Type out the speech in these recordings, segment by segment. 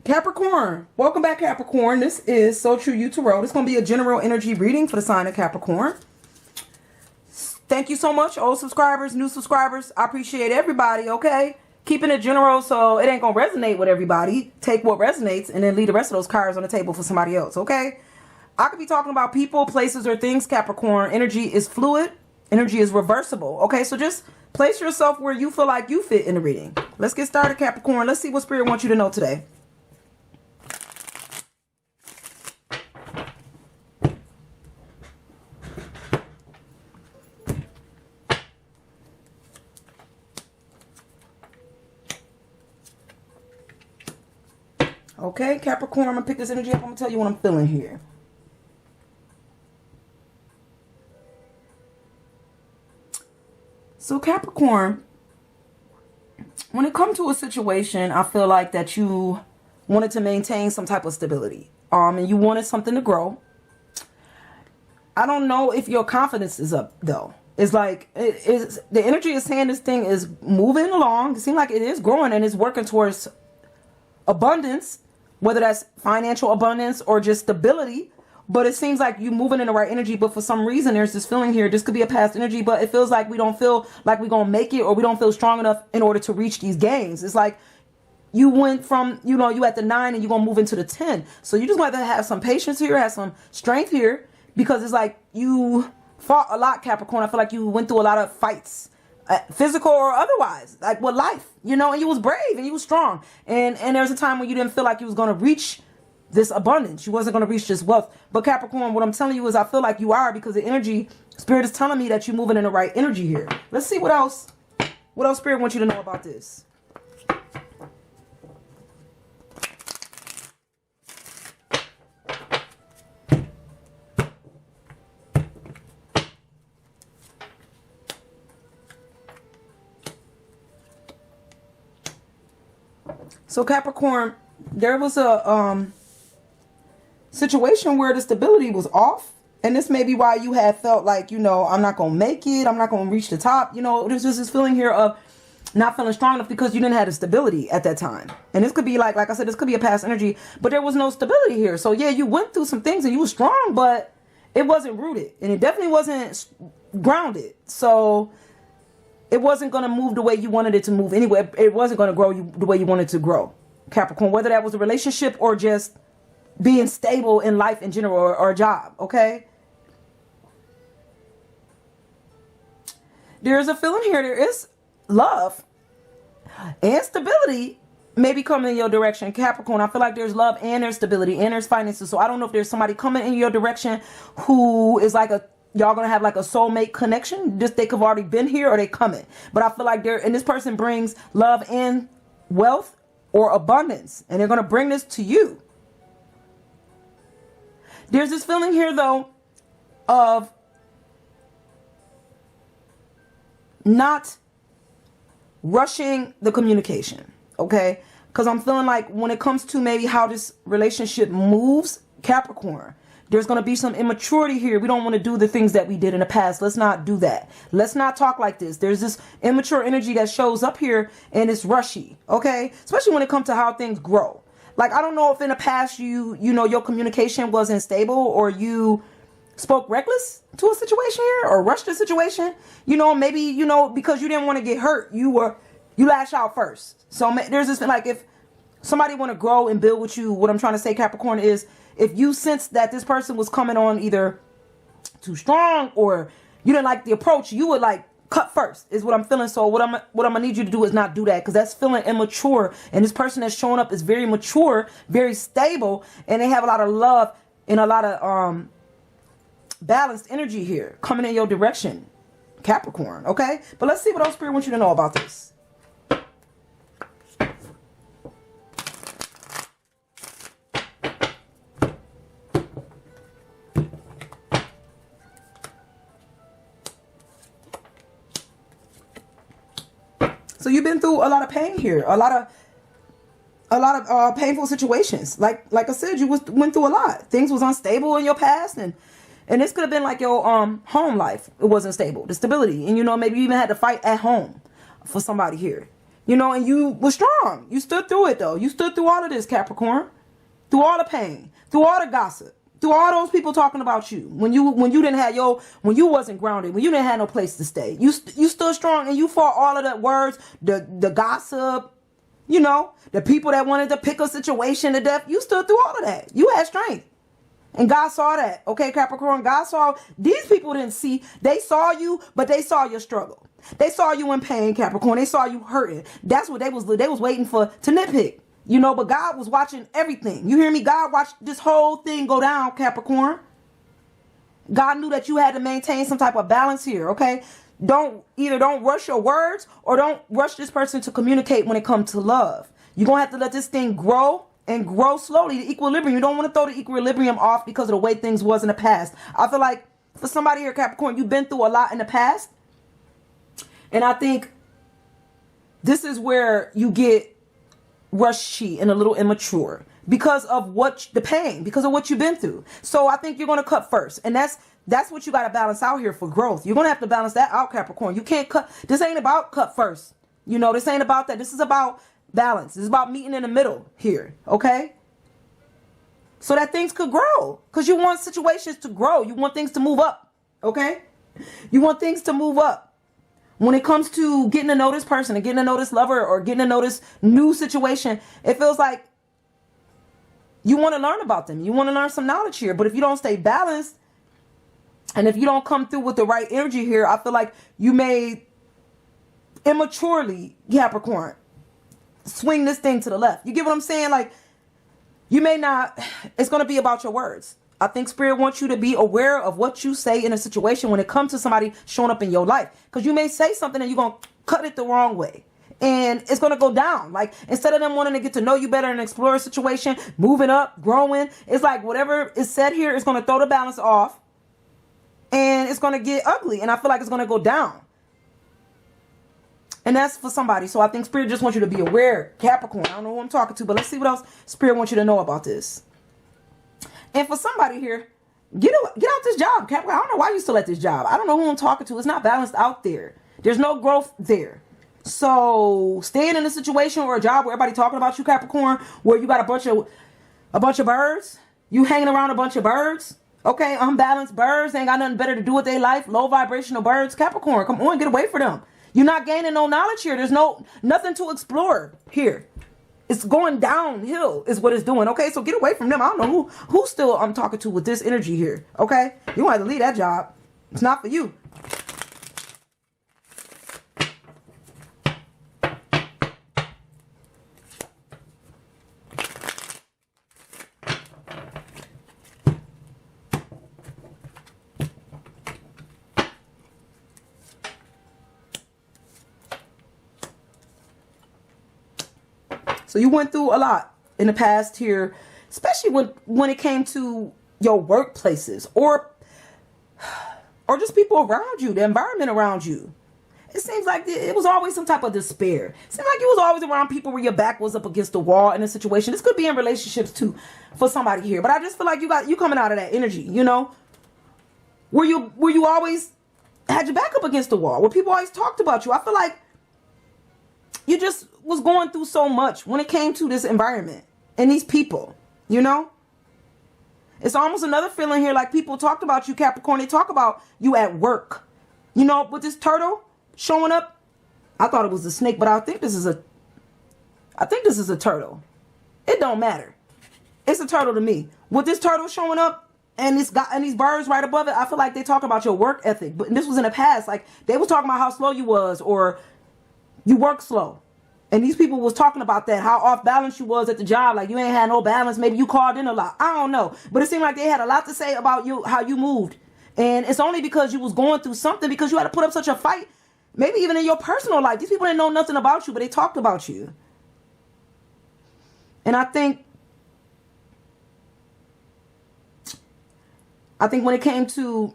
Capricorn, welcome back, Capricorn. This is So True You Tarot. This is going to be a general energy reading for the sign of Capricorn. Thank you so much, old subscribers, new subscribers. I appreciate everybody, okay? Keeping it general so it ain't going to resonate with everybody. Take what resonates and then leave the rest of those cards on the table for somebody else, okay? I could be talking about people, places, or things, Capricorn. Energy is fluid. Energy is reversible, okay? So just place yourself where you feel like you fit in the reading. Let's get started, Capricorn. Let's see what Spirit wants you to know today. Okay, Capricorn, I'm going to pick this energy up. I'm going to tell you what I'm feeling here. So, Capricorn, when it comes to a situation, I feel like that you wanted to maintain some type of stability. And you wanted something to grow. I don't know if your confidence is up, though. It's like, the energy is saying this thing is moving along. It seems like it is growing and it's working towards abundance. Whether that's financial abundance or just stability. But it seems like you're moving in the right energy. But for some reason, there's this feeling here. This could be a past energy. But it feels like we don't feel like we're going to make it. Or we don't feel strong enough in order to reach these gains. It's like you went from, you at the 9 and you're going to move into the 10. So you just want to have some patience here. Have some strength here. Because it's like you fought a lot, Capricorn. I feel like you went through a lot of fights. Physical or otherwise, like with life, and you was brave and you was strong. And there's a time when you didn't feel like you was going to reach this abundance. You wasn't going to reach this wealth. But Capricorn, what I'm telling you is I feel like you are, because the energy, Spirit is telling me that you're moving in the right energy here. Let's see what else Spirit wants you to know about this. So Capricorn, there was a situation where the stability was off. And this may be why you had felt like, I'm not going to make it. I'm not going to reach the top. There's just this feeling here of not feeling strong enough because you didn't have the stability at that time. And this could be like I said, this could be a past energy, but there was no stability here. So yeah, you went through some things and you were strong, but it wasn't rooted and it definitely wasn't grounded. So it wasn't going to move the way you wanted it to move anyway. It wasn't going to grow the way you wanted to grow, Capricorn, whether that was a relationship or just being stable in life in general or a job, okay? There's a feeling here. There is love and stability maybe coming in your direction, Capricorn. I feel like there's love and there's stability and there's finances. So I don't know if there's somebody coming in your direction who is like y'all gonna have like a soulmate connection. Just they could have already been here or they coming. But I feel like and this person brings love and wealth or abundance. And they're gonna bring this to you. There's this feeling here though of not rushing the communication. Okay? Because I'm feeling like when it comes to maybe how this relationship moves, Capricorn, there's going to be some immaturity here. We don't want to do the things that we did in the past. Let's not do that. Let's not talk like this. There's this immature energy that shows up here and it's rushy. Okay? Especially when it comes to how things grow. Like, I don't know if in the past your communication wasn't stable or you spoke reckless to a situation here or rushed a situation. Maybe, because you didn't want to get hurt, you lash out first. So there's this, like, if somebody want to grow and build with you, what I'm trying to say, Capricorn, is if you sense that this person was coming on either too strong or you didn't like the approach, you would like cut first is what I'm feeling. So what I'm gonna need you to do is not do that, because that's feeling immature. And this person that's showing up is very mature, very stable, and they have a lot of love and a lot of balanced energy here coming in your direction, Capricorn. Okay, but let's see what else Spirit wants you to know about this. So you've been through a lot of pain here, a lot of painful situations. Like I said, you went through a lot. Things was unstable in your past, and this could have been like your home life. It wasn't stable, the stability, and maybe you even had to fight at home for somebody here. You know, and you were strong. You stood through it, though. You stood through all of this, Capricorn. Through all the pain. Through all the gossip. Through all those people talking about you. When you didn't have when you wasn't grounded. When you didn't have no place to stay. You stood strong and you fought all of the words. The gossip. You know. The people that wanted to pick a situation to death. You stood through all of that. You had strength. And God saw that. Okay, Capricorn. God saw. These people didn't see. They saw you, but they saw your struggle. They saw you in pain, Capricorn. They saw you hurting. That's what they was waiting for to nitpick. You know, but God was watching everything. You hear me? God watched this whole thing go down, Capricorn. God knew that you had to maintain some type of balance here, okay? Don't rush your words or don't rush this person to communicate when it comes to love. You're going to have to let this thing grow and grow slowly. The equilibrium. You don't want to throw the equilibrium off because of the way things was in the past. I feel like for somebody here, Capricorn, you've been through a lot in the past. And I think this is where you get rushy and a little immature because of the pain, because of what you've been through. So I think you're going to cut first. And that's what you got to balance out here for growth. You're going to have to balance that out, Capricorn. You can't cut. This ain't about cut first. You know, this ain't about that. This is about balance. This is about meeting in the middle here. Okay. So that things could grow because you want situations to grow. You want things to move up. Okay. You want things to move up. When it comes to getting to know this person and getting to know this lover or getting to know this new situation, it feels like you want to learn about them. You want to learn some knowledge here. But if you don't stay balanced and if you don't come through with the right energy here, I feel like you may immaturely, Capricorn, swing this thing to the left. You get what I'm saying? Like, you may not, it's going to be about your words. I think Spirit wants you to be aware of what you say in a situation when it comes to somebody showing up in your life. Because you may say something and you're going to cut it the wrong way. And it's going to go down. Like, instead of them wanting to get to know you better and explore a situation, moving up, growing, it's like whatever is said here is going to throw the balance off. And it's going to get ugly. And I feel like it's going to go down. And that's for somebody. So I think Spirit just wants you to be aware. Capricorn, I don't know who I'm talking to, but let's see what else Spirit wants you to know about this. And for somebody here, get out this job, Capricorn. I don't know why you still at this job. I don't know who I'm talking to. It's not balanced out there. There's no growth there. So staying in a situation or a job where everybody talking about you, Capricorn, where you got a bunch of birds, you hanging around a bunch of birds. Okay, unbalanced birds ain't got nothing better to do with their life. Low vibrational birds, Capricorn, come on, get away from them. You're not gaining no knowledge here. There's nothing to explore here. It's going downhill is what it's doing. Okay, so get away from them. I don't know who still I'm talking to with this energy here. Okay, you want to leave that job. It's not for you. So you went through a lot in the past here, especially when it came to your workplaces or just people around you, the environment around you. It seems like it was always some type of despair. It seemed like you was always around people where your back was up against the wall in a situation. This could be in relationships too for somebody here. But I just feel like you coming out of that energy, you know, where you always had your back up against the wall, where people always talked about you. I feel like you just was going through so much when it came to this environment and these people, you know. It's almost another feeling here like people talked about you, Capricorn. They talk about you at work, you know, with this turtle showing up. I thought it was a snake, but I think this is a turtle. It don't matter. It's a turtle to me. With this turtle showing up and these birds right above it, I feel like they talk about your work ethic. But this was in the past. Like they was talking about how slow you was or you work slow. And these people was talking about that, how off balance you was at the job. Like you ain't had no balance. Maybe you called in a lot. I don't know. But it seemed like they had a lot to say about you, how you moved. And it's only because you was going through something, because you had to put up such a fight. Maybe even in your personal life. These people didn't know nothing about you, but they talked about you. And I think when it came to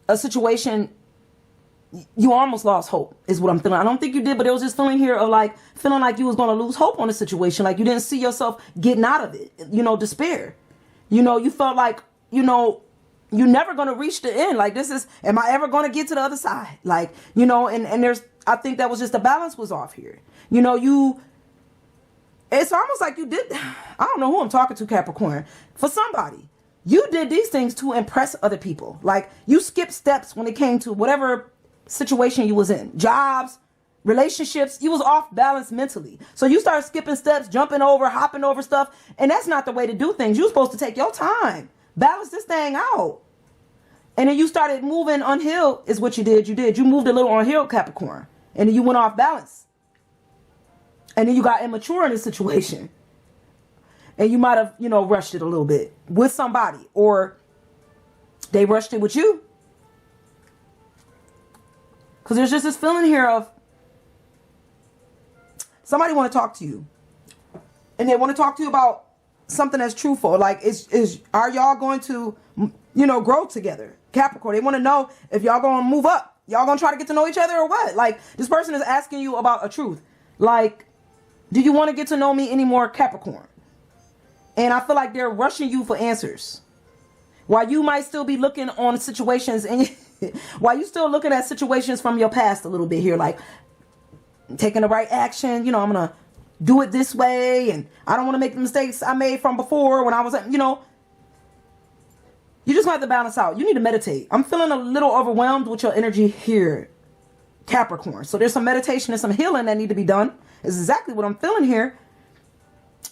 a situation, you almost lost hope is what I'm feeling. I don't think you did, but there was this feeling here of like feeling like you was going to lose hope on the situation. Like you didn't see yourself getting out of it, you know, despair. You know, you felt like, you know, you're never going to reach the end. Like, this is, am I ever going to get to the other side? Like, you know, and there's, I think that was just the balance was off here. You know, it's almost like you did, I don't know who I'm talking to, Capricorn. For somebody, you did these things to impress other people. Like, you skipped steps when it came to whatever situation you was in. Jobs, relationships, you was off balance mentally. So you started skipping steps, jumping over, hopping over stuff. And that's not the way to do things. You're supposed to take your time. Balance this thing out. And then you started moving unhealed is what you did. You moved a little unhealed, Capricorn. And then you went off balance. And then you got immature in this situation. And you might have, you know, rushed it a little bit with somebody. Or they rushed it with you. Because there's just this feeling here of somebody want to talk to you. And they want to talk to you about something that's truthful. Like, are y'all going to, you know, grow together? Capricorn, they want to know if y'all going to move up. Y'all going to try to get to know each other or what? Like, this person is asking you about a truth. Like, do you want to get to know me anymore, Capricorn? And I feel like they're rushing you for answers. While you might still be looking on situations and while you still looking at situations from your past a little bit here, like taking the right action, you know, I'm going to do it this way, and I don't want to make the mistakes I made from before when I was, you know, you just have to balance out. You need to meditate. I'm feeling a little overwhelmed with your energy here, Capricorn. So there's some meditation and some healing that need to be done. Is exactly what I'm feeling here.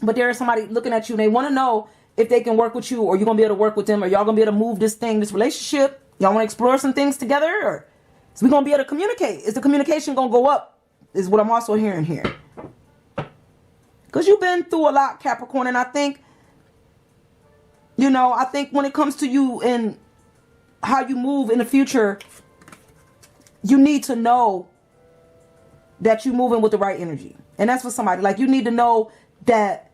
But there is somebody looking at you and they want to know if they can work with you, or you're going to be able to work with them, or y'all going to be able to move this thing, this relationship. Y'all want to explore some things together, or is we going to be able to communicate? Is the communication going to go up? Is what I'm also hearing here. Because you've been through a lot, Capricorn, and I think, you know, I think when it comes to you and how you move in the future, you need to know that you're moving with the right energy. And that's for somebody. Like, you need to know that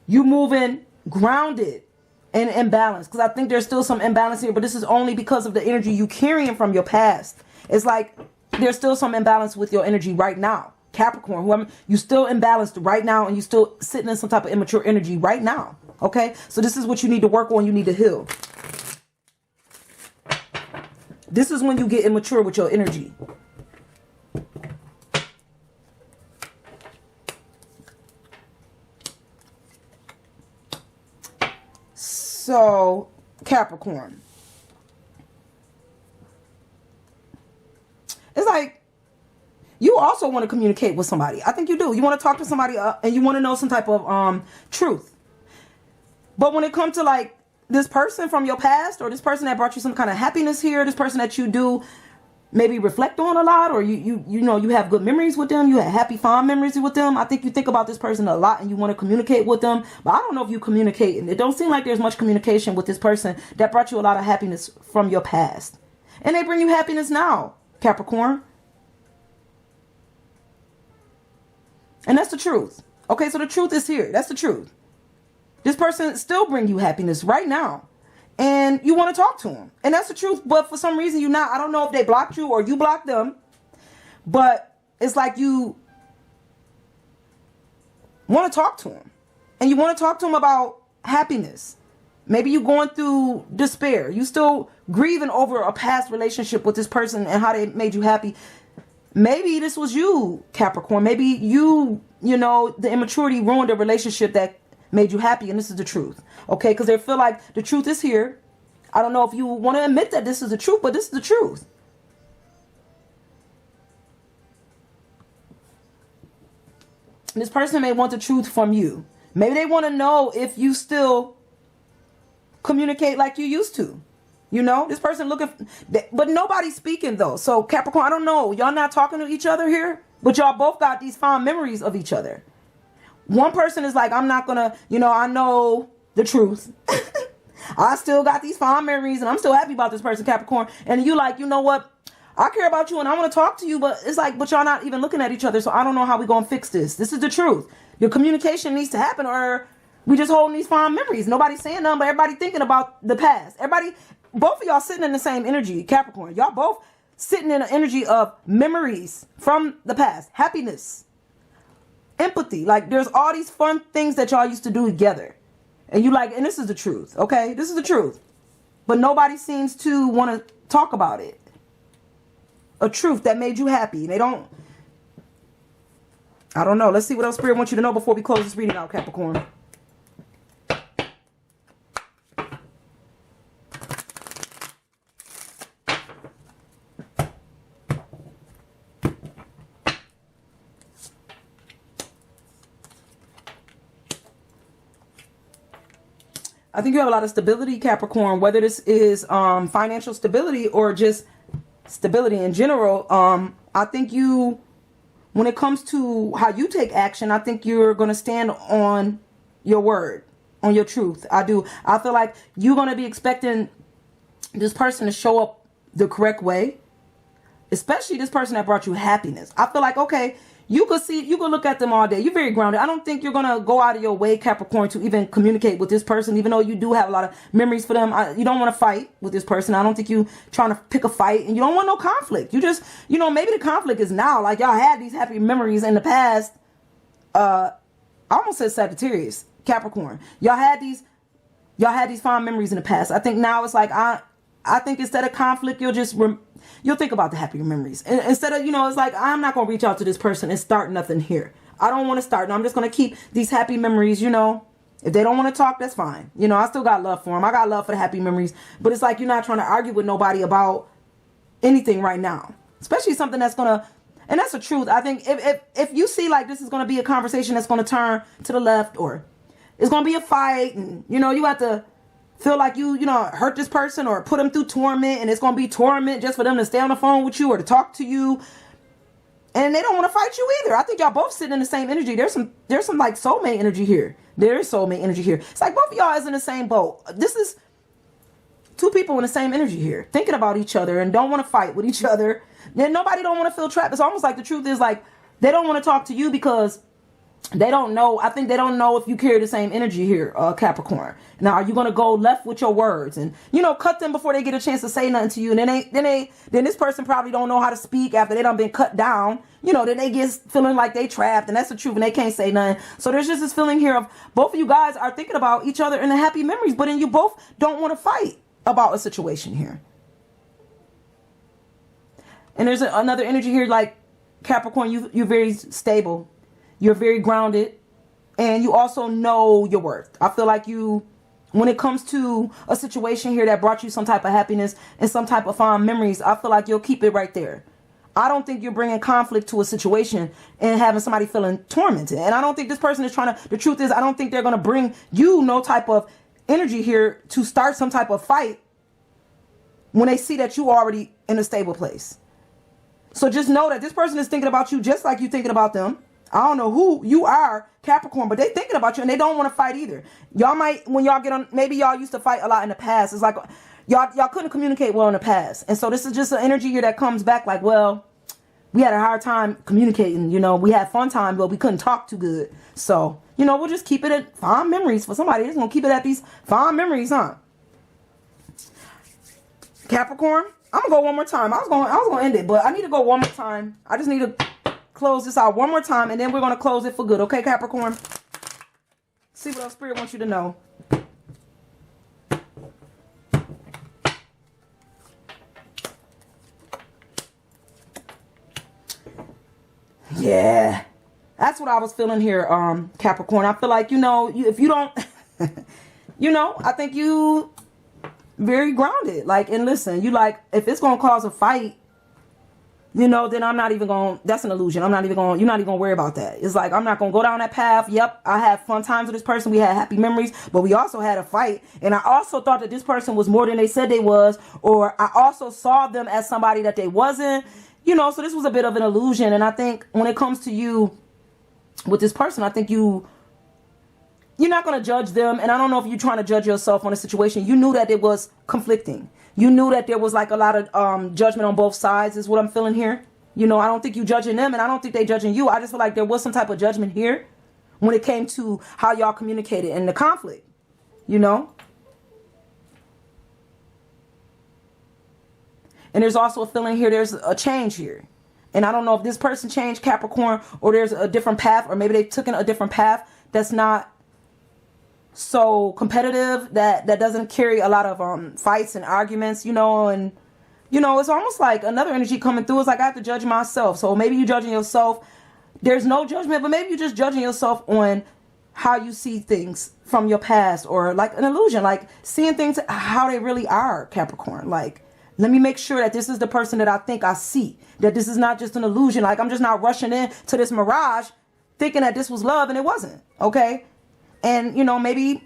you're moving grounded and imbalanced. Because I think there's still some imbalance here, but this is only because of the energy you carrying from your past. It's like there's still some imbalance with your energy right now. Capricorn, you still imbalanced right now, and you still sitting in some type of immature energy right now. Okay, so this is what you need to work on. You need to heal. This is when you get immature with your energy. So, Capricorn, it's like you also want to communicate with somebody. I think you do. You want to talk to somebody and you want to know some type of truth. But when it comes to like this person from your past, or this person that brought you some kind of happiness here, this person that you do maybe reflect on a lot, or you know, you have good memories with them, you have happy, fond memories with them. I think you think about this person a lot and you want to communicate with them, but I don't know if you communicate. And it don't seem like there's much communication with this person that brought you a lot of happiness from your past. And they bring you happiness now, Capricorn. And that's the truth. Okay, so the truth is here. That's the truth. This person still bring you happiness right now. And you want to talk to them. And that's the truth. But for some reason, you're not. I don't know if they blocked you or you blocked them. But it's like you want to talk to them. And you want to talk to them about happiness. Maybe you're going through despair. You still grieving over a past relationship with this person and how they made you happy. Maybe this was you, Capricorn. Maybe you know, the immaturity ruined a relationship that made you happy, and this is the truth. Okay, because they feel like the truth is here. I don't know if you want to admit that this is the truth, but this is the truth. This person may want the truth from you. Maybe they want to know if you still communicate like you used to. You know, this person looking, but nobody's speaking though. So Capricorn, I don't know. Y'all not talking to each other here, but y'all both got these fond memories of each other. One person is like, I'm not going to, you know, I know the truth. I still got these fond memories and I'm still happy about this person, Capricorn. And you like, you know what? I care about you and I want to talk to you, but it's like, but y'all not even looking at each other. So I don't know how we going to fix this. This is the truth. Your communication needs to happen, or we just holding these fond memories. Nobody's saying nothing, but everybody thinking about the past. Everybody, both of y'all sitting in the same energy, Capricorn. Y'all both sitting in an energy of memories from the past, happiness, empathy. Like there's all these fun things that y'all used to do together. And you like, and this is the truth, okay? This is the truth. but nobody seems to want to talk about it. A truth that made you happy. They don't. I don't know. Let's see what else Spirit wants you to know before we close this reading out, Capricorn. I think you have a lot of stability, Capricorn, whether this is financial stability or just stability in general. I think you, when it comes to how you take action, I think you're going to stand on your word, on your truth. I do. I feel like you're going to be expecting this person to show up the correct way, especially this person that brought you happiness. I feel like, okay, you could look at them all day. You're very grounded. I don't think you're going to go out of your way, Capricorn, to even communicate with this person, even though you do have a lot of memories for them. You don't want to fight with this person. I don't think you trying to pick a fight, and you don't want no conflict. You just, maybe the conflict is now. Like, y'all had these happy memories in the past. I almost said Sagittarius, Capricorn. Y'all had these fond memories in the past. I think now it's like, I think instead of conflict, you'll think about the happier memories. And instead of, it's like, I'm not going to reach out to this person and start nothing here. I don't want to start. No, I'm just going to keep these happy memories, If they don't want to talk, that's fine. I still got love for them. I got love for the happy memories. But it's like you're not trying to argue with nobody about anything right now. Especially something that's going to, and that's the truth. I think if you see like this is going to be a conversation that's going to turn to the left, or it's going to be a fight, and, you have to feel like you hurt this person or put them through torment, and it's going to be torment just for them to stay on the phone with you or to talk to you, and they don't want to fight you either. I think y'all both sitting in the same energy. There's some like soulmate energy here. There is soulmate energy here. It's like both of y'all is in the same boat. This is two people in the same energy here, thinking about each other and don't want to fight with each other. Then nobody don't want to feel trapped. It's almost like the truth is like they don't want to talk to you because they don't know. I think they don't know if you carry the same energy here, Capricorn. Now, are you going to go left with your words and, cut them before they get a chance to say nothing to you? And then this person probably don't know how to speak after they done been cut down. Then they get feeling like they trapped, and that's the truth, and they can't say nothing. So there's just this feeling here of both of you guys are thinking about each other in the happy memories, but then you both don't want to fight about a situation here. And there's another energy here, like Capricorn, you're very stable. You're very grounded, and you also know your worth. I feel like when it comes to a situation here that brought you some type of happiness and some type of fond memories, I feel like you'll keep it right there. I don't think you're bringing conflict to a situation and having somebody feeling tormented. And I don't think this person is the truth is, I don't think they're going to bring you no type of energy here to start some type of fight when they see that you already in a stable place. So just know that this person is thinking about you just like you're thinking about them. I don't know who you are, Capricorn, but they thinking about you, and they don't want to fight either. Y'all might, when y'all get on, maybe y'all used to fight a lot in the past. It's like y'all couldn't communicate well in the past. And so this is just an energy here that comes back like, well, we had a hard time communicating. We had fun time, but we couldn't talk too good. So, we'll just keep it at fond memories for somebody. That's going to keep it at these fond memories, huh? Capricorn, I'm going to go one more time. I was going to end it, but I need to go one more time. I just need to close this out one more time, and then we're going to close it for good. Okay, Capricorn? See what else Spirit wants you to know. Yeah. That's what I was feeling here, Capricorn. I feel like, if you don't, I think you very grounded. Like, and listen, if it's going to cause a fight, then I'm not even going, that's an illusion. You're not even going to worry about that. It's like, I'm not going to go down that path. Yep, I had fun times with this person. We had happy memories, but we also had a fight. And I also thought that this person was more than they said they was, or I also saw them as somebody that they wasn't, so this was a bit of an illusion. And I think when it comes to you with this person, I think you're not going to judge them. And I don't know if you're trying to judge yourself on a situation. You knew that it was conflicting. You knew that there was like a lot of judgment on both sides is what I'm feeling here. I don't think you judging them, and I don't think they judging you. I just feel like there was some type of judgment here when it came to how y'all communicated and the conflict, And there's also a feeling here, there's a change here. And I don't know if this person changed, Capricorn, or there's a different path, or maybe they took in a different path that's not so competitive that doesn't carry a lot of fights and arguments, and it's almost like another energy coming through. It's like I have to judge myself. So maybe you're judging yourself. There's no judgment, but maybe you're just judging yourself on how you see things from your past, or like an illusion, like seeing things how they really are, Capricorn. Like, let me make sure that this is the person that I think I see, that this is not just an illusion. Like, I'm just not rushing into this mirage thinking that this was love and it wasn't. Okay. And, maybe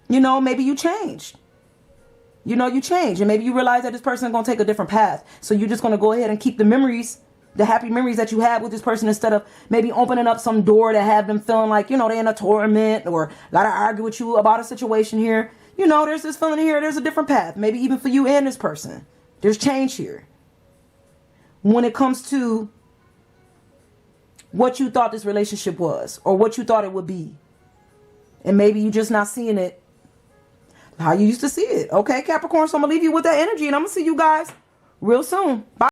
you changed. You change, and maybe you realize that this person is going to take a different path. So you're just going to go ahead and keep the memories, the happy memories that you had with this person, instead of maybe opening up some door to have them feeling like, they're in a torment or got to argue with you about a situation here. There's this feeling here. There's a different path. Maybe even for you and this person. There's change here. When it comes to what you thought this relationship was, or what you thought it would be. And maybe you're just not seeing it how you used to see it. Okay, Capricorn. So I'm going to leave you with that energy, and I'm going to see you guys real soon. Bye.